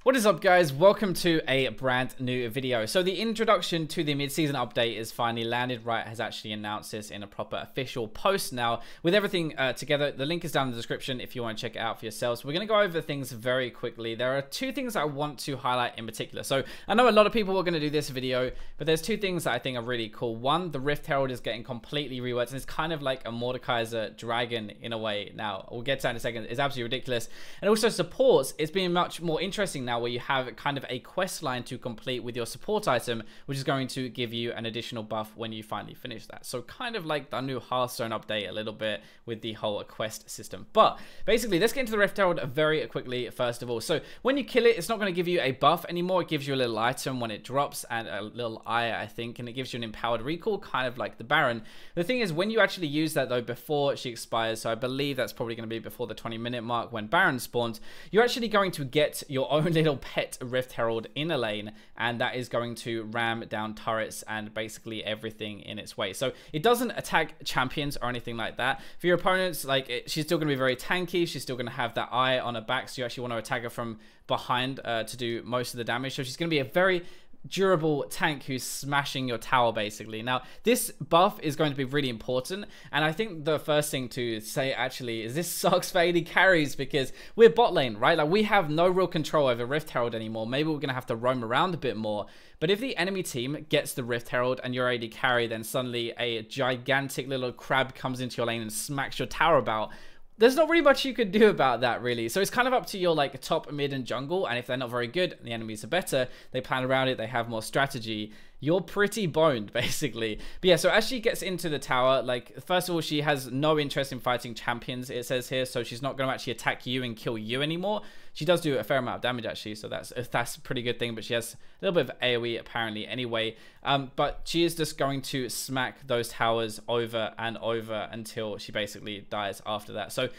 What is up, guys? Welcome to a brand new video. So the introduction to the mid-season update is finally landed. Riot has actually announced this in a proper official post now with everything together. The link is down in the description if you want to check it out for yourselves. We're going to go over things very quickly. There are two things I want to highlight in particular. So I know a lot of people are going to do this video, but there's two things that I think are really cool. One, the Rift Herald is getting completely reworked, and it's kind of like a Mordekaiser dragon in a way now. We'll get to that in a second. It's absolutely ridiculous. And also supports, it's being much more interesting now, where you have kind of a quest line to complete with your support item, which is going to give you an additional buff when you finally finish that. So kind of like the new Hearthstone update a little bit with the whole quest system. But basically, let's get into the Rift Herald very quickly first of all. So when you kill it, it's not going to give you a buff anymore. It gives you a little item when it drops and a little eye, I think, and it gives you an empowered recall, kind of like the Baron. The thing is, when you actually use that though before she expires, so I believe that's probably going to be before the 20-minute mark when Baron spawns, you're actually going to get your own little pet Rift Herald in a lane, and that is going to ram down turrets and basically everything in its way. So it doesn't attack champions or anything like that. For your opponents, she's still going to be very tanky. She's still going to have that eye on her back, so you actually want to attack her from behind to do most of the damage. So she's going to be a very durable tank who's smashing your tower basically. Now this buff is going to be really important, and I think the first thing to say actually is this sucks for AD carries, because we're bot lane, right? Like, we have no real control over Rift Herald anymore. Maybe we're gonna have to roam around a bit more, but if the enemy team gets the Rift Herald and you're AD carry, then suddenly a gigantic little crab comes into your lane and smacks your tower about. There's not really much you could do about that, really. So it's kind of up to your top, mid, and jungle. And if they're not very good and the enemies are better, they plan around it, they have more strategy, you're pretty boned, basically. But yeah, so as she gets into the tower, first of all, she has no interest in fighting champions, it says here. So she's not going to actually attack you and kill you anymore. She does do a fair amount of damage, actually, so that's a pretty good thing. But she has a little bit of AoE, apparently, anyway. But she is just going to smack those towers over and over until she basically dies after that. So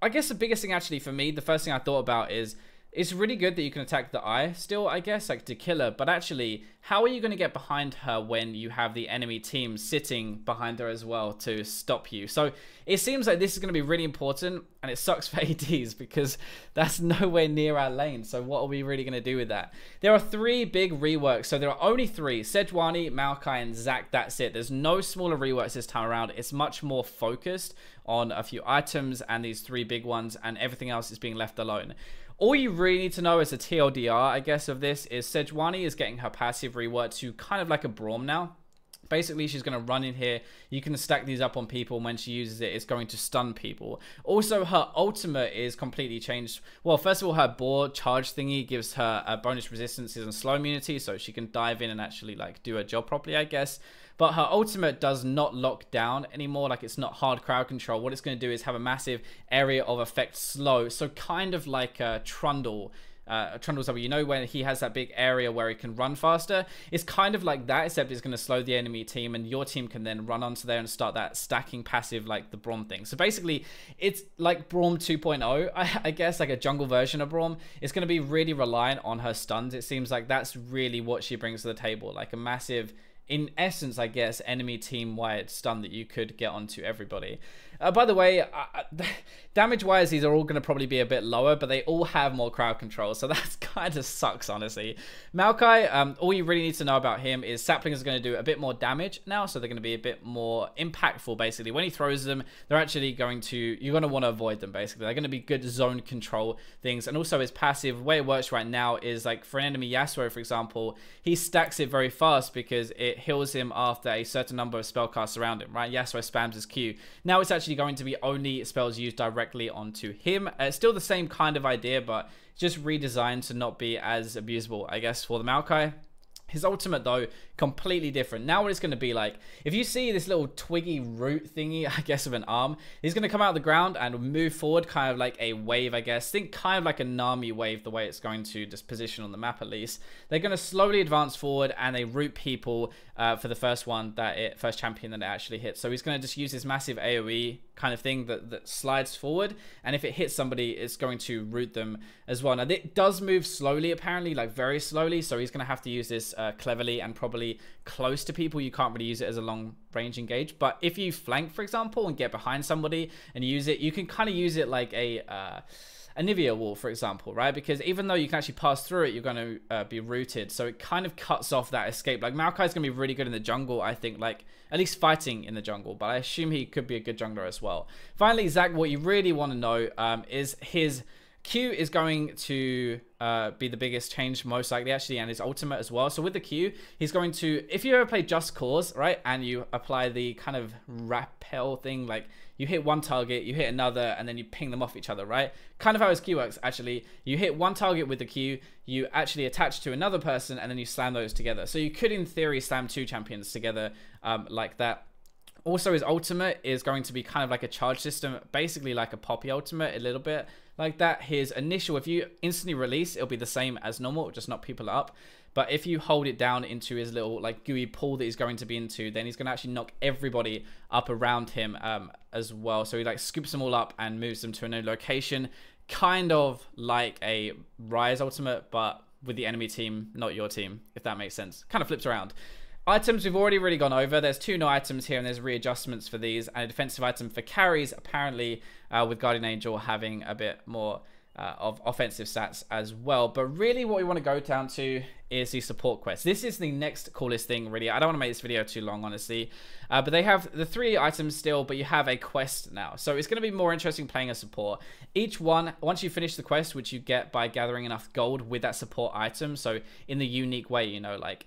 I guess the biggest thing, actually, for me, the first thing I thought about is, it's really good that you can attack the eye still, I guess, to kill her. But actually, how are you going to get behind her when you have the enemy team sitting behind her as well to stop you? So it seems like this is going to be really important, and it sucks for ADs because that's nowhere near our lane. So what are we really going to do with that? There are three big reworks. So there are only three: Sejuani, Maokai, and Zac. That's it. There's no smaller reworks this time around. It's much more focused on a few items and these three big ones, and everything else is being left alone. All you really need to know as a TLDR, I guess, of this is Sejuani is getting her passive rework to kind of like a Braum now. Basically, she's going to run in here. You can stack these up on people, and when she uses it, it's going to stun people. Also, her ultimate is completely changed. Well, first of all, her boar charge thingy gives her a bonus resistances and slow immunity, so she can dive in and actually do her job properly, I guess. But her ultimate does not lock down anymore. It's not hard crowd control. What it's going to do is have a massive area of effect slow. So kind of like Trundle. Trundle's W, you know, when he has that big area where he can run faster. It's kind of like that, except it's going to slow the enemy team, and your team can then run onto there and start that stacking passive like the Braum thing. So basically, it's like Braum 2.0, I guess, like a jungle version of Braum. It's going to be really reliant on her stuns. It seems like that's really what she brings to the table, like a massive, in essence, I guess, enemy team-wide stun that you could get onto everybody. By the way, damage-wise, these are all going to probably be a bit lower, but they all have more crowd control, so that kind of sucks, honestly. Maokai, all you really need to know about him is saplings are going to do a bit more damage now, so they're going to be a bit more impactful, basically. When he throws them, they're actually going to, you're going to want to avoid them, basically. They're going to be good zone control things, and also his passive, the way it works right now is, for an enemy Yasuo, for example, he stacks it very fast because it heals him after a certain number of spellcasts around him, right? Yasuo spams his Q. Now it's actually going to be only spells used directly onto him. It's still the same kind of idea, but just redesigned to not be as abusable, I guess, for the Maokai. His ultimate, though, completely different. Now what it's going to be like, if you see this little twiggy root thingy, I guess, of an arm, he's going to come out of the ground and move forward, kind of like a wave, I guess. Think kind of like a Nami wave, the way it's going to just position on the map, at least. They're going to slowly advance forward, and they root people for the first one, first champion that it actually hits. So he's going to just use this massive AoE kind of thing that slides forward, and if it hits somebody, it's going to root them as well. Now, it does move slowly, apparently, very slowly, so he's going to have to use this cleverly and probably close to people. You can't really use it as a long range engage, but if you flank, for example, and get behind somebody and use it, you can kind of use it like a Nivea wall, for example, right? Because even though you can actually pass through it, you're going to be rooted. So it kind of cuts off that escape. Like Maokai is going to be really good in the jungle, I think, like at least fighting in the jungle. But I assume he could be a good jungler as well. Finally, Zach, what you really want to know is his Q is going to be the biggest change most likely actually, and his ultimate as well. So with the Q, he's going to, if you ever play Just Cause, right, and you apply the kind of rappel thing, like you hit one target, you hit another, and then you ping them off each other, right? Kind of how his Q works actually. You hit one target with the Q, you actually attach to another person, and then you slam those together. So you could in theory slam 2 champions together like that. Also, his ultimate is going to be kind of like a charge system, basically like a Poppy ultimate, a little bit like that. His initial, if you instantly release, it'll be the same as normal, just knock people up. But if you hold it down into his little like gooey pool that he's going to be into, then he's going to actually knock everybody up around him as well. So he like scoops them all up and moves them to a new location, kind of like a Rise ultimate, but with the enemy team, not your team, if that makes sense. Kind of flips around. Items we've already really gone over. There's 2 new items here, and there's readjustments for these, and a defensive item for carries, apparently, with Guardian Angel having a bit more of offensive stats as well. But really what we want to go down to is the support quest. This is the next coolest thing, really. I don't want to make this video too long, honestly. But they have the 3 items still, but you have a quest now. So it's going to be more interesting playing a support. Each one, once you finish the quest, which you get by gathering enough gold with that support item, so in the unique way, you know, like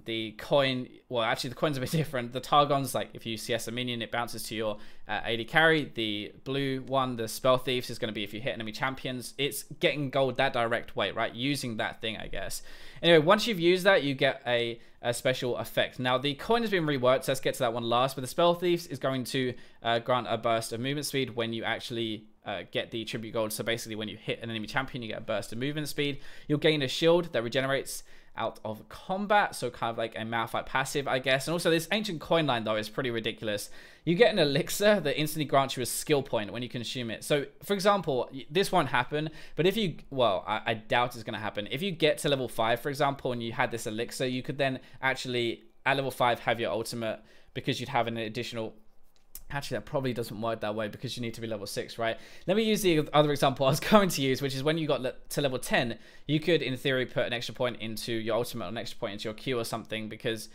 the coin, well, actually the coin's a bit different. The Targon's, like if you CS a minion, it bounces to your AD carry. The blue one, the Spell Thieves, is going to be if you hit enemy champions. It's getting gold that direct way, right? Using that thing, I guess. Anyway, once you've used that, you get a special effect. Now, the coin has been reworked, so let's get to that one last. But the Spell Thieves is going to grant a burst of movement speed when you actually get the tribute gold. So basically, when you hit an enemy champion, you get a burst of movement speed. You'll gain a shield that regenerates out of combat, so kind of like a Maokai passive, I guess. And also this ancient coin line though is pretty ridiculous. You get an elixir that instantly grants you a skill point when you consume it. So for example, this won't happen, but if you, well, I doubt it's going to happen. If you get to level 5, for example, and you had this elixir, you could then actually at level 5 have your ultimate, because you'd have an additional. Actually, that probably doesn't work that way because you need to be level 6, right? Let me use the other example I was going to use, which is when you got to level 10, you could, in theory, put an extra point into your ultimate or an extra point into your Q or something, because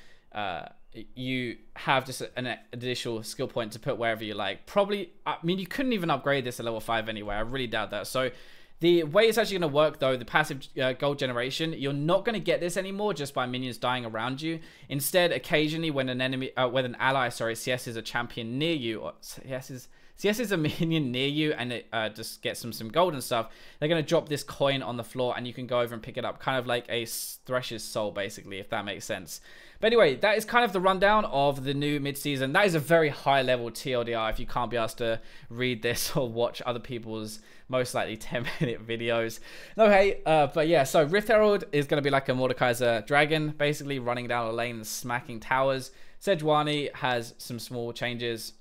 you have just an additional skill point to put wherever you like. Probably, I mean, you couldn't even upgrade this to level 5 anyway. I really doubt that. So the way it's actually going to work, though, the passive gold generation, you're not going to get this anymore just by minions dying around you. Instead, occasionally, when an enemy, when an ally, sorry, CS's a champion near you, or CS's a minion near you, and it just gets them some gold and stuff, they're going to drop this coin on the floor, and you can go over and pick it up, kind of like a Thresher's Soul, basically, if that makes sense. But anyway, that is kind of the rundown of the new mid-season. That is a very high-level TLDR if you can't be asked to read this or watch other people's most likely 10-minute videos. No, hey, but yeah, so Rift Herald is going to be like a Mordekaiser dragon, basically running down a lane and smacking towers. Sejuani has some small changes.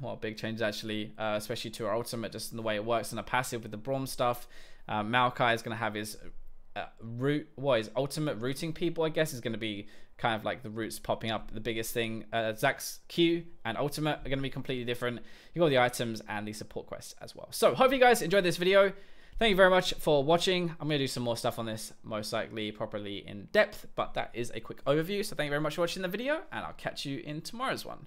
Well, big changes actually, especially to her ultimate, just in the way it works in a passive with the Braum stuff. Maokai is going to have his his ultimate rooting people, I guess, is going to be kind of like the roots popping up. The biggest thing, Zach's Q and ultimate are going to be completely different. You got the items and the support quests as well. So hopefully you guys enjoyed this video. Thank you very much for watching. I'm going to do some more stuff on this, most likely properly in depth, but that is a quick overview. So thank you very much for watching the video, and I'll catch you in tomorrow's one.